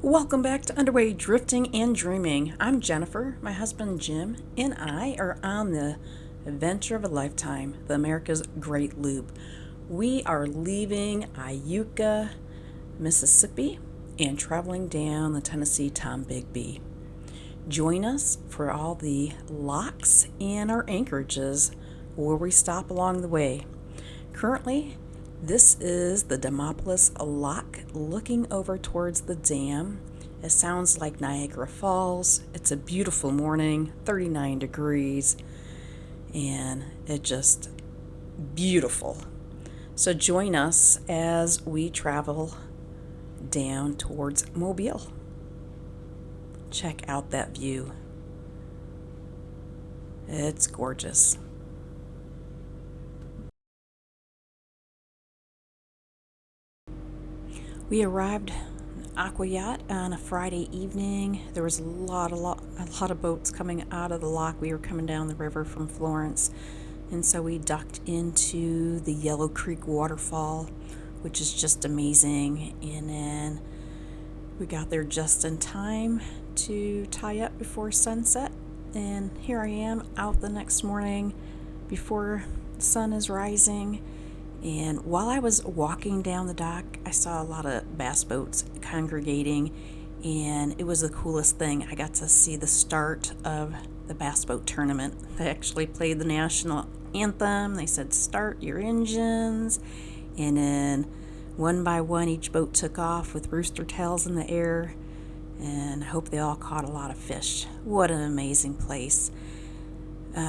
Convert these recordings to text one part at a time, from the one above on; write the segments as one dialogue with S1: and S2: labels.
S1: Welcome back to Underway Drifting and Dreaming. I'm Jennifer, my husband Jim, and I are on the adventure of a lifetime, the America's Great Loop. We are leaving AGLCA, Mississippi, and traveling down the Tennessee Tombigbee. Join us for all the locks and our anchorages where we stop along the way. Currently, this is the Demopolis Lock looking over towards the dam. It sounds like Niagara Falls. It's a beautiful morning, 39 degrees, and it's just beautiful. So join us as we travel down towards Mobile. Check out that view. It's gorgeous. We arrived at Aqua Yacht on a Friday evening. There was a lot of boats coming out of the lock. We were coming down the river from Florence, and so we ducked into the Yellow Creek waterfall, which is just amazing. And then we got there just in time to tie up before sunset. And here I am out the next morning before the sun is rising. And while I was walking down the dock, I saw a lot of bass boats congregating, and it was the coolest thing. I got to see the start of the bass boat tournament. They actually played the national anthem. They said, "Start your engines." And then one by one, each boat took off with rooster tails in the air, and I hope they all caught a lot of fish. What an amazing place.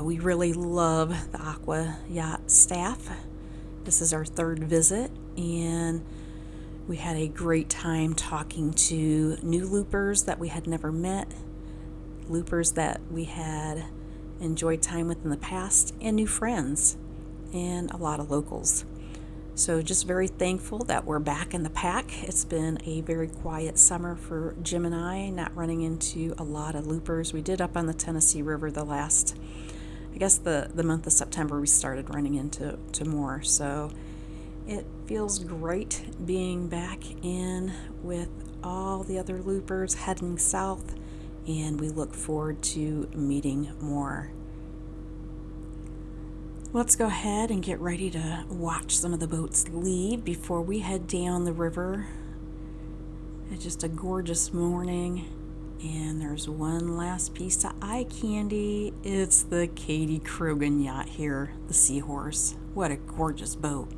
S1: We really love the Aqua Yacht staff. This is our third visit, and we had a great time talking to new loopers that we had never met, loopers that we had enjoyed time with in the past, and new friends, and a lot of locals. So just very thankful that we're back in the pack. It's been a very quiet summer for Jim and I, not running into a lot of loopers. We did up on the Tennessee River the month of September we started running into more. So it feels great being back in with all the other loopers heading south, and we look forward to meeting more. Let's go ahead and get ready to watch some of the boats leave before we head down the river. It's just a gorgeous morning. And there's one last piece of eye candy. It's the Kadey Krogen yacht here, the Seahorse. What a gorgeous boat.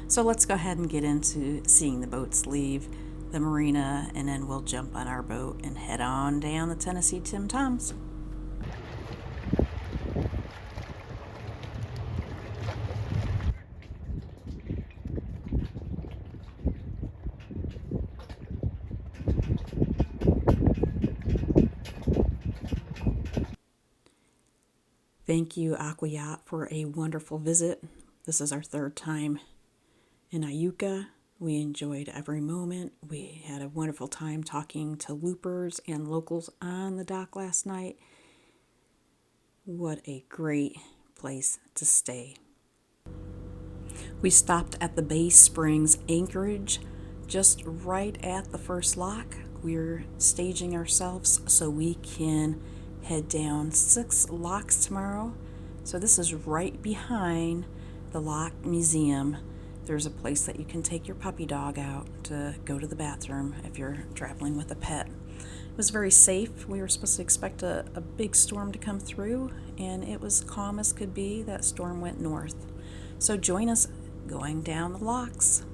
S1: So let's go ahead and get into seeing the boats leave the marina, and then we'll jump on our boat and head on down the Tennessee Tim Toms. Thank you, Aqua Yacht, for a wonderful visit. This is our third time in AGLCA. We enjoyed every moment. We had a wonderful time talking to loopers and locals on the dock last night. What a great place to stay. We stopped at the Bay Springs anchorage just right at the first lock. We're staging ourselves so we can head down 6 locks tomorrow. So this is right behind the Lock Museum. There's a place that you can take your puppy dog out to go to the bathroom if you're traveling with a pet. It was very safe. We were supposed to expect a big storm to come through, and it was calm as could be. That storm went north. So join us going down the locks.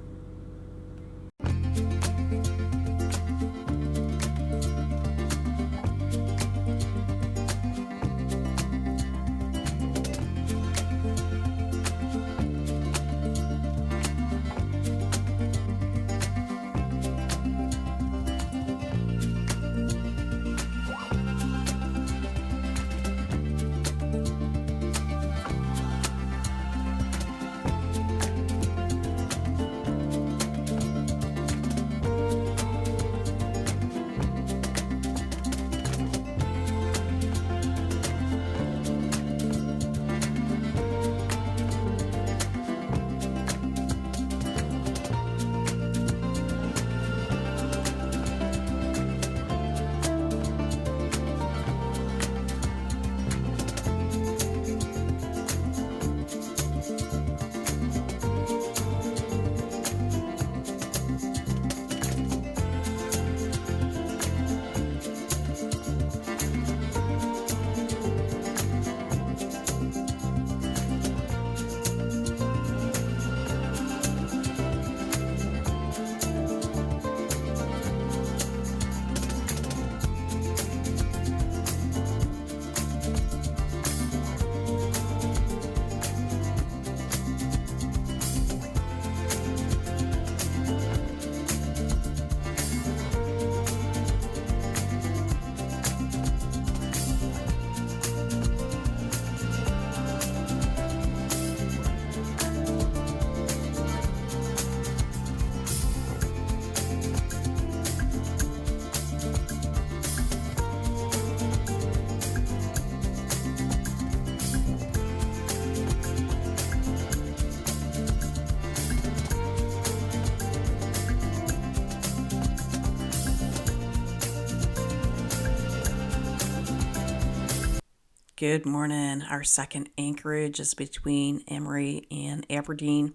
S1: Good morning. Our second anchorage is between Emory and Aberdeen,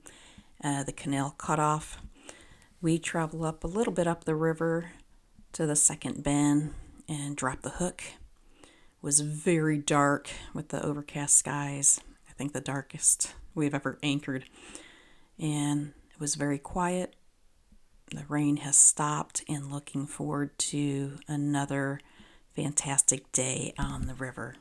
S1: the canal cutoff. We travel up a little bit up the river to the second bend and drop the hook. It was very dark with the overcast skies. I think the darkest we've ever anchored. And it was very quiet. The rain has stopped, and looking forward to another fantastic day on the river.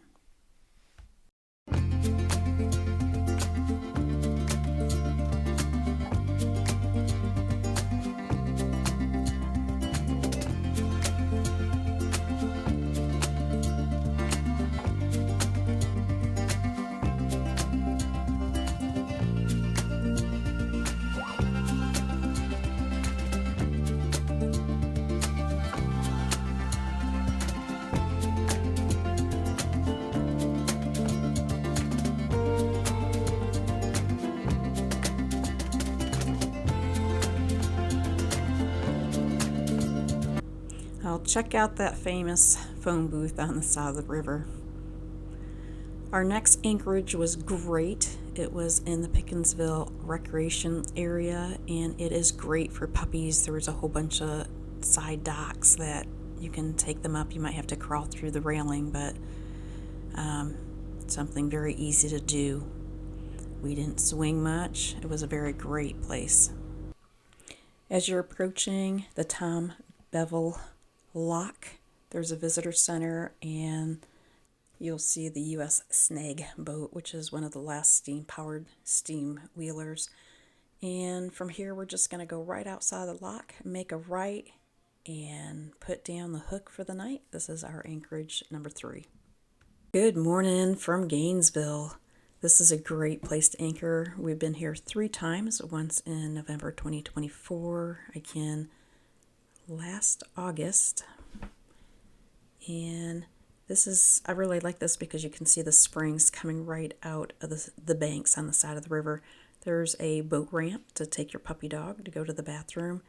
S1: I'll check out that famous phone booth on the side of the river. Our next anchorage was great. It was in the Pickensville recreation area, and it is great for puppies. There was a whole bunch of side docks that you can take them up. You might have to crawl through the railing, but something very easy to do. We didn't swing much. It was a very great place. As you're approaching the Tom Bevel Lock, there's a visitor center, and you'll see the U.S. Snag boat, which is one of the last steam-powered steam wheelers. And from here, we're just going to go right outside the lock, make a right, and put down the hook for the night. This is our anchorage number 3. Good morning from Gainesville. This is a great place to anchor. We've been here 3 times, once in November 2024, again last August. And I really like this because you can see the springs coming right out of the banks on the side of the river. There's a boat ramp to take your puppy dog to go to the bathroom.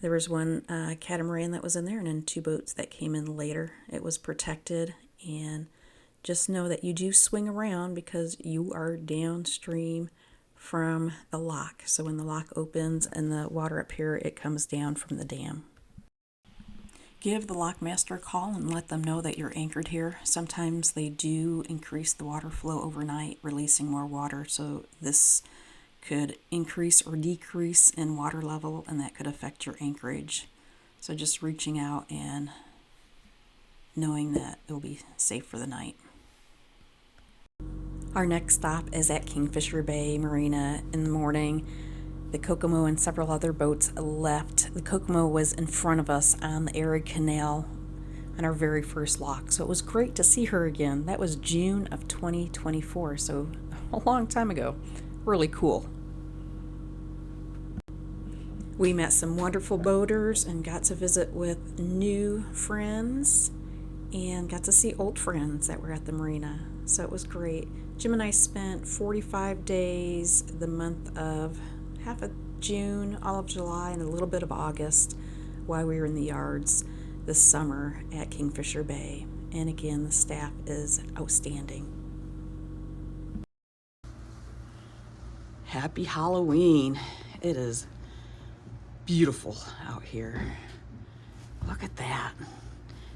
S1: There was one catamaran that was in there, and then 2 boats that came in later. It was protected, and just know that you do swing around because you are downstream from the lock. So when the lock opens and the water up here, it comes down from the dam. Give the lockmaster a call and let them know that you're anchored here. Sometimes they do increase the water flow overnight, releasing more water, so this could increase or decrease in water level, and that could affect your anchorage. So just reaching out and knowing that it will be safe for the night. Our next stop is at Kingfisher Bay Marina in the morning. The Kokomo and several other boats left. The Kokomo was in front of us on the arid canal on our very first lock, so it was great to see her again. That was June of 2024, so a long time ago. Really cool. We met some wonderful boaters and got to visit with new friends and got to see old friends that were at the marina, so it was great. Jim and I spent 45 days, the month of half of June, all of July, and a little bit of August while we were in the yards this summer at Kingfisher Bay. And again, the staff is outstanding. Happy Halloween. It is beautiful out here. Look at that.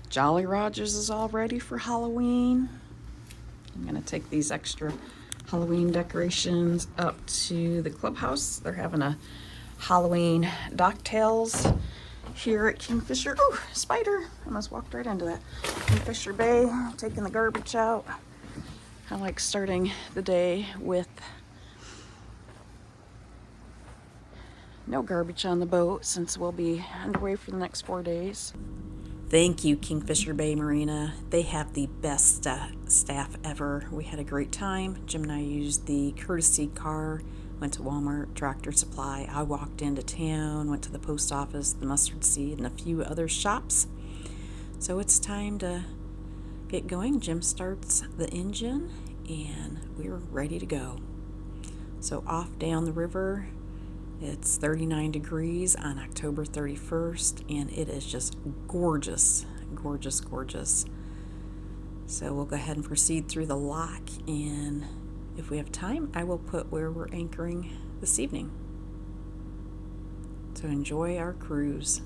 S1: Jolly Rogers is all ready for Halloween. I'm going to take these extra Halloween decorations up to the clubhouse. They're having a Halloween docktails here at Kingfisher. Oh, spider! I almost walked right into that. Kingfisher Bay, taking the garbage out. I like starting the day with no garbage on the boat since we'll be underway for the next 4 days. Thank you, Kingfisher Bay Marina. They have the best staff ever. We had a great time. Jim and I used the courtesy car, went to Walmart, Tractor Supply. I walked into town, went to the post office, the mustard seed, and a few other shops. So it's time to get going. Jim starts the engine, and we're ready to go. So off down the river. It's 39 degrees on October 31st, and it is just gorgeous, gorgeous, gorgeous. So we'll go ahead and proceed through the lock, and if we have time, I will put where we're anchoring this evening. So enjoy our cruise.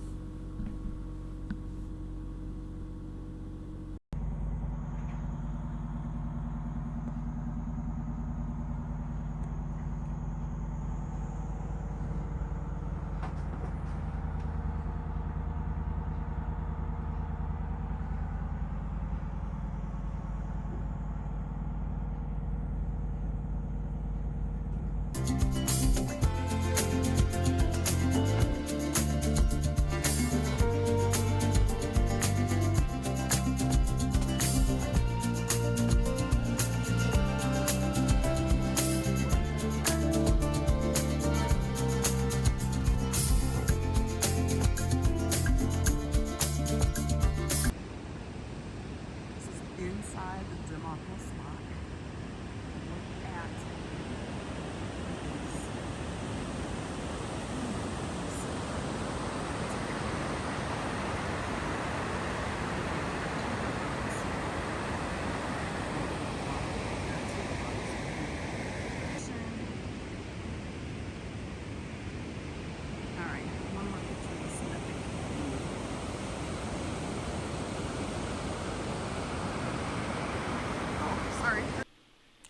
S1: Inside the Democles lock. Look at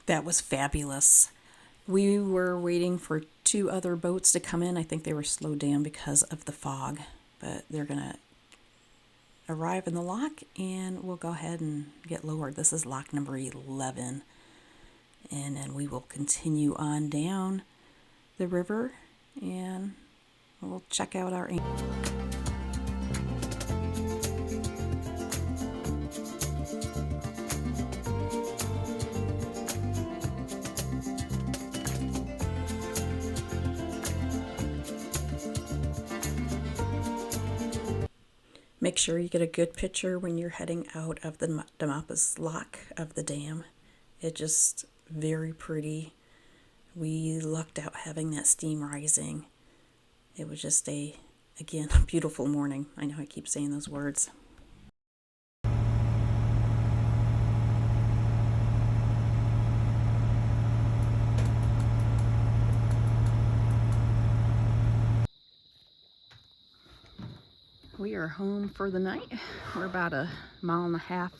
S1: that was fabulous. We were waiting for 2 other boats to come in. I think they were slowed down because of the fog, but they're gonna arrive in the lock and we'll go ahead and get lowered. This is lock number 11, and then we will continue on down the river and we'll check out our anchor. Make sure you get a good picture when you're heading out of the Democles lock of the dam. It's just very pretty. We lucked out having that steam rising. It was just again, a beautiful morning. I know I keep saying those words. We are home for the night. We're about 1.5 miles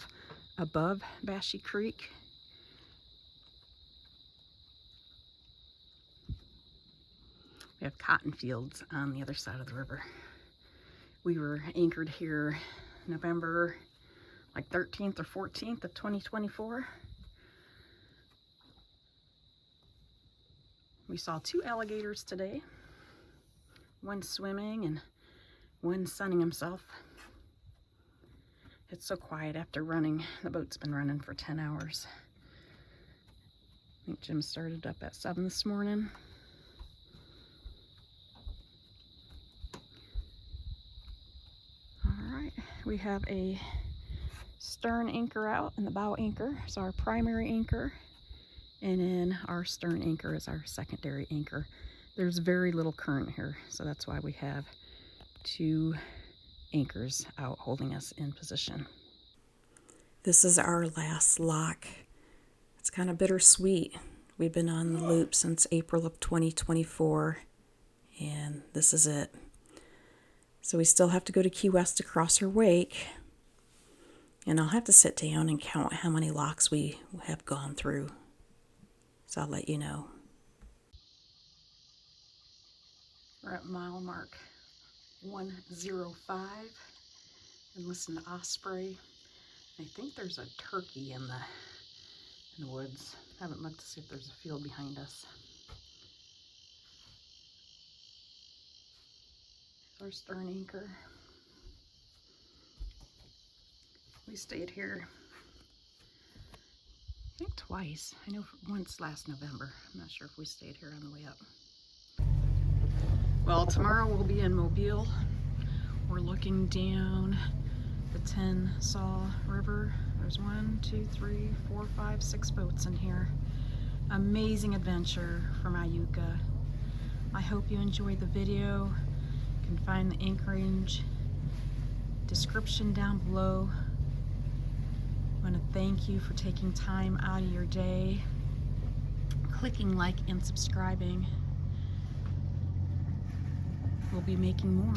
S1: above Bashi Creek. We have cotton fields on the other side of the river. We were anchored here November 13th or 14th of 2024. We saw 2 alligators today. One swimming and one sunning himself. It's so quiet after running. The boat's been running for 10 hours. I think Jim started up at 7 this morning. All right, we have a stern anchor out and the bow anchor is our primary anchor. And then our stern anchor is our secondary anchor. There's very little current here, so that's why we have 2 anchors out holding us in position. This is our last lock. It's kind of bittersweet. We've been on the loop since April of 2024, and this is it. So we still have to go to Key West to cross our wake, and I'll have to sit down and count how many locks we have gone through. So I'll let you know. We're at mile mark 105 and listen to osprey. I think there's a turkey in the woods. I haven't looked to see if there's a field behind us. Our stern anchor. We stayed here, I think twice. I know once last November. I'm not sure if we stayed here on the way up. Well, tomorrow we'll be in Mobile. We're looking down the Tennessee River. There's 1, 2, 3, 4, 5, 6 boats in here. Amazing adventure from AGLCA. I hope you enjoyed the video. You can find the anchorage description down below. I want to thank you for taking time out of your day, clicking like and subscribing. We'll be making more.